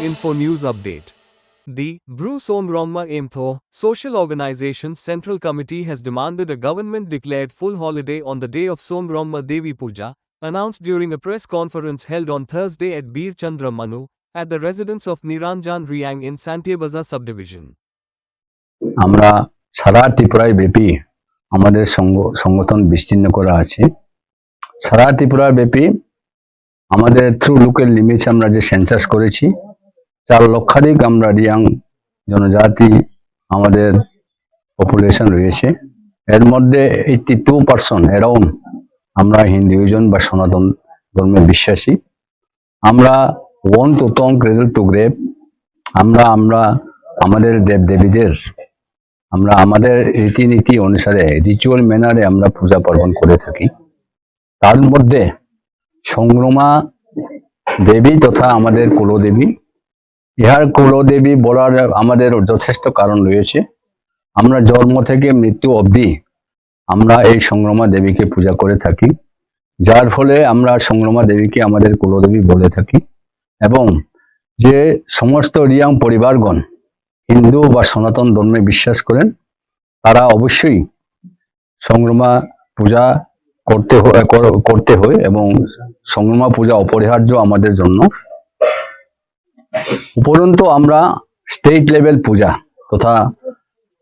Info News Update. The Bru Somrongma Imtho Social Organization's Central Committee has demanded a government-declared full holiday on the day of Somrongma Devi Puja, announced during a press conference held on Thursday at Bir Chandra Manu, at the residence of Niranjan Riang in Santiabaza subdivision. আমরা সারা ত্রিপুরায় ব্যাপী আমাদের সংগঠন বিস্তীর্ণ করা আছে। সারা ত্রিপুরা ব্যাপী আমাদের থ্রু লোকাল লিমিটস আমরা যে সেন্সাস করেছি 4 লক্ষাধিক আমরা রিয়াং জনজাতি আমাদের পপুলেশন রয়েছে। এর মধ্যে 82% অ্যারাউন্ড আমরা হিন্দুইজম বা সনাতন ধর্মে বিশ্বাসী। আমরা ওয়ান টু টং ক্রেডল টু গ্রেভ আমরা আমাদের দেবদেবীদের আমরা আমাদের রীতিনীতি অনুসারে রিচুয়াল ম্যানারে আমরা পূজা পার্বণ করে থাকি। তার মধ্যে সংগ্রমা দেবী তথা আমাদের কুলদেবী, ইহার কুলদেবী বলার আমাদের যথেষ্ট কারণ রয়েছে। আমরা জন্ম থেকে মৃত্যু অবধি আমরা এই সংগ্রমা দেবীকে পূজা করে থাকি, যার ফলে আমরা সংগ্রমা দেবীকে আমাদের কুলদেবী বলে থাকি। এবং যে সমস্ত রিয়াং পরিবারগণ হিন্দু বা সনাতন ধর্মে বিশ্বাস করেন তারা অবশ্যই সংগ্রমা পূজা করতে হয় এবং সংগ্রমা পূজা অপরিহার্য আমাদের জন্য। উপরন্তু আমরা স্টেট লেভেল পূজা তথা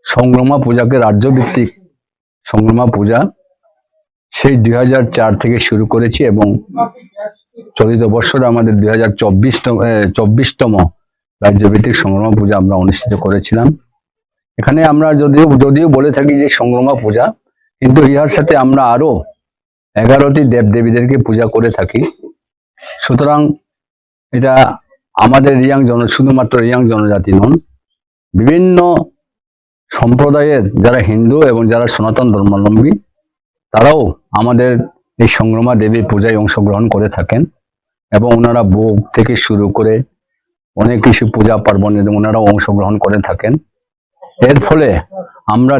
সংগ্রমা পূজাকে রাজ্যভিত্তিক সংগ্রমা পূজা সেই 2004 থেকে শুরু করেছি এবং চলিত বছরে আমাদের 2024তম রাজ্যভিত্তিক সংগ্রমা পূজা আমরা অনুষ্ঠিত করেছিলাম। এখানে আমরা যদিও বলে থাকি যে সংগ্রমা পূজা, কিন্তু ইহার সাথে আমরা আরো 11টি দেবদেবীদেরকে পূজা করে থাকি। সুতরাং এটা আমাদের শুধুমাত্র রিয়াং জনজাতি নন, বিভিন্ন সম্প্রদায়ের যারা হিন্দু এবং যারা সনাতন ধর্মাবলম্বী তারাও আমাদের এই সংগ্রমা দেবীর পূজায় অংশগ্রহণ করে থাকেন এবং ওনারা ভোগ থেকে শুরু করে অনেক কিছু পূজা পার্বণে ওনারাও অংশগ্রহণ করে থাকেন। এর ফলে আমরা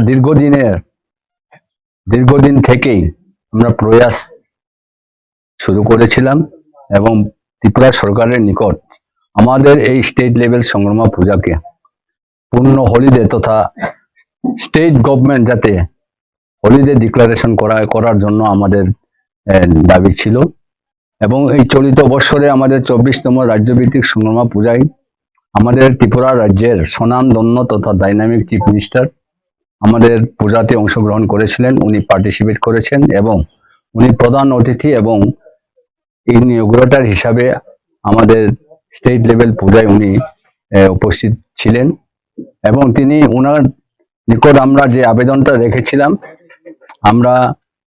দীর্ঘদিন থেকেই আমরা প্রয়াস শুরু করেছিলাম এবং ত্রিপুরা সরকারের নিকট আমাদের এই স্টেট লেভেল সংগ্রমা পূজাকে পূর্ণ হলিডে তথা স্টেট গভর্নমেন্ট যাতে হলিডে ডিক্লারেশন করার জন্য আমাদের দাবি ছিল। এবং এই চলিত বছরে আমাদের 24তম রাজ্যভিত্তিক সংগ্রমা পূজায় আমাদের ত্রিপুরা রাজ্যের স্বনামধন্য তথা ডাইনামিক চিফ মিনিস্টার আমাদের পূজাতে অংশগ্রহণ করেছিলেন। উনি পার্টিসিপেট করেছেন এবং উনি প্রধান অতিথি এবং ইনঅগ্রেটর হিসাবে আমাদের স্টেট লেভেল পূজায় উনি উপস্থিত ছিলেন এবং তিনি ওনার নিকট আমরা যে আবেদনটা রেখেছিলাম আমরা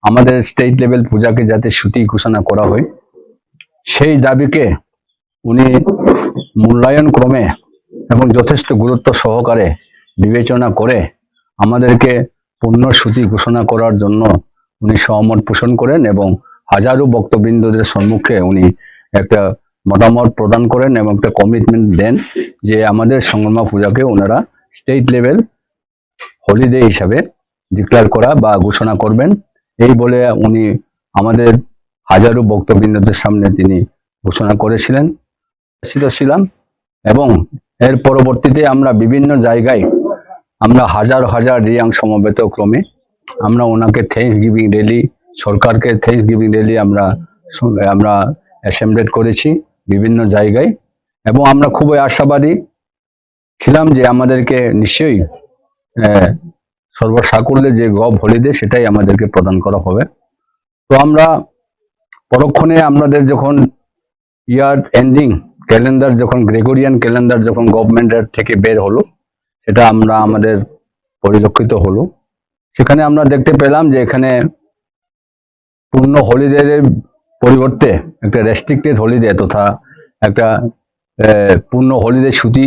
আমাদের স্টেট লেভেল পূজাকে যাতে ছুটি ঘোষণা করা হয় সেই দাবিকে উনি মূল্যায়ন ক্রমে এবং যথেষ্ট গুরুত্ব সহকারে বিবেচনা করে আমাদেরকে পূর্ণ ছুটি ঘোষণা করার জন্য উনি সহমত পোষণ করেন এবং হাজারো ভক্তবৃন্দদের সম্মুখে উনি একটা মতামত প্রদান করেন এবং একটা কমিটমেন্ট দেন যে আমাদের সংগ্রমা পূজাকে ওনারা স্টেট লেভেল হলিডে হিসাবে ডিক্লেয়ার করা বা ঘোষণা করবেন। এই বলে উনি আমাদের হাজারো ভক্তবৃন্দদের সামনে তিনি ঘোষণা করেছিলেন এবং এর পরবর্তীতে আমরা বিভিন্ন জায়গায় আমরা হাজার রিয়াং সমবেত ক্রমে আমরা ওনাকে থ্যাঙ্কস গিভিং র্যালি, সরকারকে থ্যাঙ্কস গিভিং র্যালি আমরা অ্যাসেম্বলেট করেছি বিভিন্ন জায়গায় এবং আমরা খুবই আশাবাদী ছিলাম যে আমাদেরকে নিশ্চয়ই সর্বসাকুল্যে যে গভ হলিডে সেটাই আমাদেরকে প্রদান করা হবে। তো আমরা পরক্ষণে আমাদের যখন ইয়ার এন্ডিং ক্যালেন্ডার যখন গ্রেগরিয়ান ক্যালেন্ডার যখন গভর্নমেন্টের থেকে বের হলো সেটা আমাদের পরিলক্ষিত হলো, সেখানে আমরা দেখতে পেলাম যে এখানে পূর্ণ হলিডের পরিবর্তে একটা রেস্ট্রিক্টেড হলিডে তথা একটা পূর্ণ হলিডে ছুটি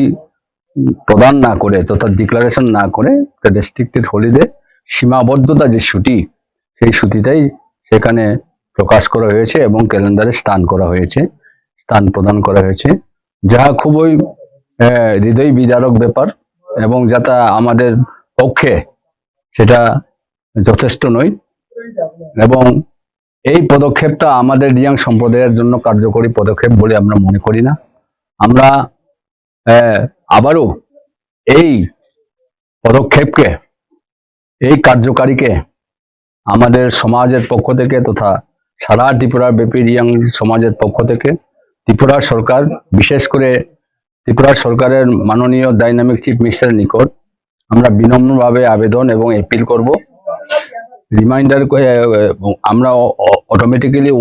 প্রদান না করে তথা ডিক্লারেশন না করে একটা রেস্ট্রিক্টেড হলিডে সীমাবদ্ধতা যে ছুটি সেই ছুটিটাই সেখানে প্রকাশ করা হয়েছে এবং ক্যালেন্ডারে স্থান প্রদান করা হয়েছে, যা খুবই হৃদয় বিদারক ব্যাপার এবং যাতে আমাদের পক্ষে সেটা যথেষ্ট নয় এবং এই পদক্ষেপটা আমাদের রিয়াং সম্প্রদায়ের জন্য কার্যকরী পদক্ষেপ বলে আমরা মনে করি না। আমরা আবারও এই পদক্ষেপকে, এই কার্যকারীকে আমাদের সমাজের পক্ষ থেকে তথা সারা ত্রিপুরা ব্যাপী রিয়াং সমাজের পক্ষ থেকে ত্রিপুরা সরকার, বিশেষ করে ত্রিপুরা সরকারের মাননীয় ডাইনামিক চিফ মিনিস্টারের নিকট আমরা বিনম্রভাবে আবেদন এবং অ্যাপিল করব। রিমাইন্ডার আমরা অটোমেটিক্যালি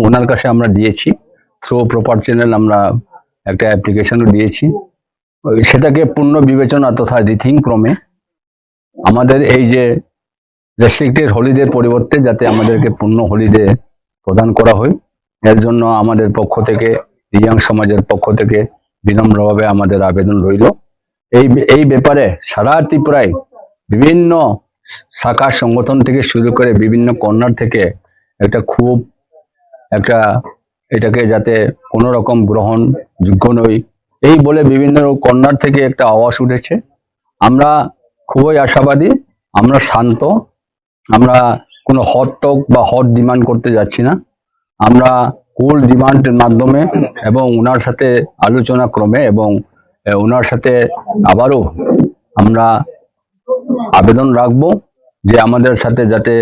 ওনার কাছে আমরা দিয়েছি, থ্রু প্রপার চ্যানেল আমরা একটা অ্যাপ্লিকেশনও দিয়েছি। সেটাকে পূর্ণ বিবেচনা তথা রিথিং ক্রমে আমাদের এই যে রেস্ট্রিক্টেড হলিডের পরিবর্তে যাতে আমাদেরকে পূর্ণ হলিডে প্রদান করা হয়, এর জন্য আমাদের পক্ষ থেকে, রিয়াং সমাজের পক্ষ থেকে বিনম্রভাবে আমাদের আবেদন রইল। এই ব্যাপারে সারা ত্রিপুরায় বিভিন্ন শাখা সংগঠন থেকে শুরু করে বিভিন্ন কর্নার থেকে এটাকে যাতে কোনো রকম গ্রহণযোগ্য নয় এই বলে বিভিন্ন কর্নার থেকে একটা আওয়াজ উঠেছে। আমরা খুবই আশাবাদী, আমরা শান্ত, আমরা কোনো হট টক বা হট ডিমান্ড করতে যাচ্ছি না। আমরা কুল ডিমান্ডের মাধ্যমে এবং ওনার সাথে আলোচনা ক্রমে এবং ওনার সাথে আবারও আমরা আবেদন রাখবো যে আমাদের সাথে যাতে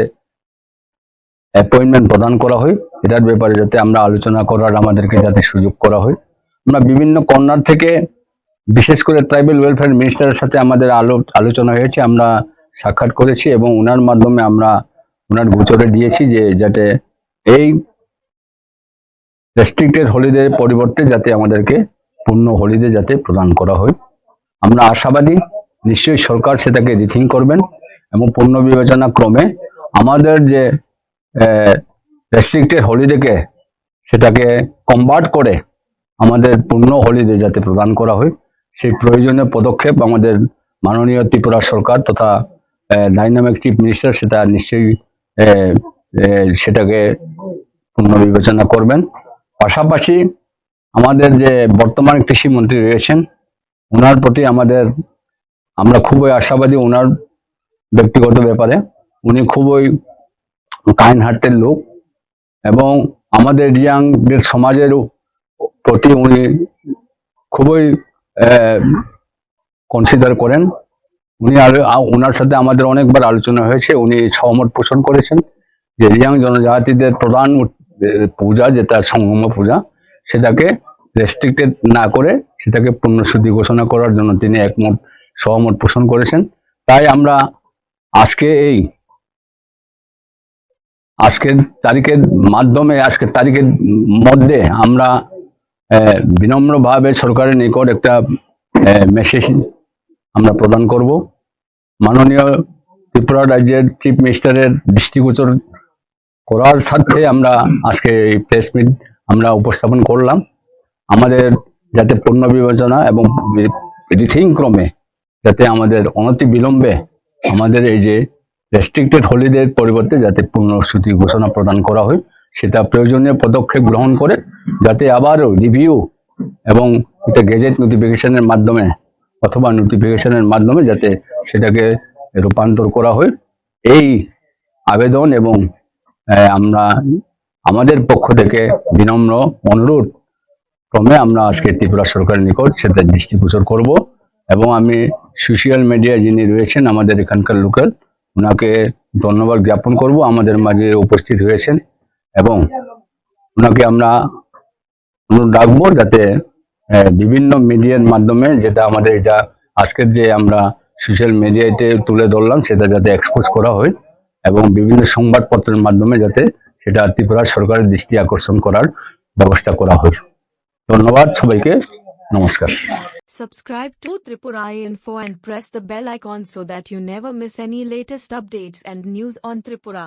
অ্যাপয়েন্টমেন্ট প্রদান করা হয়, এটার ব্যাপারে যাতে আমরা আলোচনা করার আমাদেরকে যাতে সুযোগ করা হয়। আমরা বিভিন্ন কর্নার থেকে, বিশেষ করে ট্রাইবাল ওয়েলফেয়ার মিনিস্টারের সাথে আমাদের আলোচনা হয়েছে, আমরা সাক্ষাৎ করেছি এবং ওনার মাধ্যমে আমরা ওনার গোচরে দিয়েছি যে যাতে এই রেস্ট্রিক্টেড হলিডে পরিবর্তে যাতে আমাদেরকে পূর্ণ হলিডে যাতে প্রদান করা হয়। আমরা আশাবাদী নিশ্চয়ই সরকার সেটাকে রিথিং করবেন এবং পূর্ণ বিবেচনা ক্রমে আমাদের যে রেস্ট্রিক্টেড হলিডেকে সেটাকে কনভার্ট করে আমাদের পূর্ণ হলিডে যাতে প্রদান করা হয়, সেই প্রয়োজনীয় পদক্ষেপ আমাদের মাননীয় ত্রিপুরা সরকার তথা ডাইনামিক চিফ মিনিস্টার সেটা নিশ্চয়ই সেটাকে পূর্ণ বিবেচনা করবেন। পাশাপাশি আমাদের যে বর্তমান কৃষি মন্ত্রী রয়েছেন, ওনার প্রতি আমরা খুবই আশাবাদী। ওনার ব্যক্তিগত ব্যাপারে উনি খুবই কাইন্ড হার্টের লোক এবং আমাদের রিয়াংদের সমাজের প্রতি উনি খুবই কনসিডার করেন। ওনার সাথে আমাদের অনেকবার আলোচনা হয়েছে, উনি সহমত পোষণ করেছেন যে রিয়াং জনজাতিদের প্রধান পূজা যেটা সংগম পূজা, সেটাকে রেস্ট্রিক্টেড না করে সেটাকে পূর্ণসূচি ঘোষণা করার জন্য তিনি সহমত পোষণ করেছেন। তাই আমরা আজকের তারিখের মধ্যে আমরা বিনম্রভাবে সরকারের নিকট একটা মেসেজ আমরা প্রদান করব। মাননীয় ত্রিপুরা রাজ্যের চিফ মিনিস্টারের দৃষ্টিগোচর করার স্বার্থে আমরা আজকে এই প্রেস মিট আমরা উপস্থাপন করলাম। আমাদের যাতে পূর্ণ বিবেচনা এবং রিথিং ক্রমে যাতে আমাদের অনতি বিলম্বে আমাদের এই যে রেস্ট্রিক্টেড হলিডের পরিবর্তে যাতে পূর্ণসূচি ঘোষণা প্রদান করা হয়, সেটা প্রয়োজনীয় পদক্ষেপ গ্রহণ করে যাতে আবারও রিভিউ এবং এটা গেজেট নোটিফিকেশনের মাধ্যমে অথবা নোটিফিকেশনের মাধ্যমে যাতে সেটাকে রূপান্তর করা হয়, এই আবেদন এবং আমরা আমাদের পক্ষ থেকে বিনম্র অনুরোধ ক্রমে আমরা আজকে ত্রিপুরা সরকারের নিকট সেটা দৃষ্টিগোচর করব। এবং আমি সোশ্যাল মিডিয়ায় যিনি রয়েছেন আমাদের এখানকার লোকাল, ওনাকে ধন্যবাদ জ্ঞাপন করব, আমাদের মাঝে উপস্থিত হয়েছেন এবং ওনাকে আমরা অনুরোধ রাখবো যাতে বিভিন্ন মিডিয়ার মাধ্যমে যেটা আমাদের এটা আজকের যে আমরা সোশ্যাল মিডিয়াতে তুলে ধরলাম সেটা যাতে এক্সপোজ করা হয় এবং বিভিন্ন সংবাদপত্রের মাধ্যমে যাতে সেটা ত্রিপুরা সরকারের দৃষ্টি আকর্ষণ করার ব্যবস্থা করা হয়। ধন্যবাদ সবাইকে, নমস্কার। Subscribe to Tripura Info and press the bell icon so that you never miss any latest updates and news on Tripura.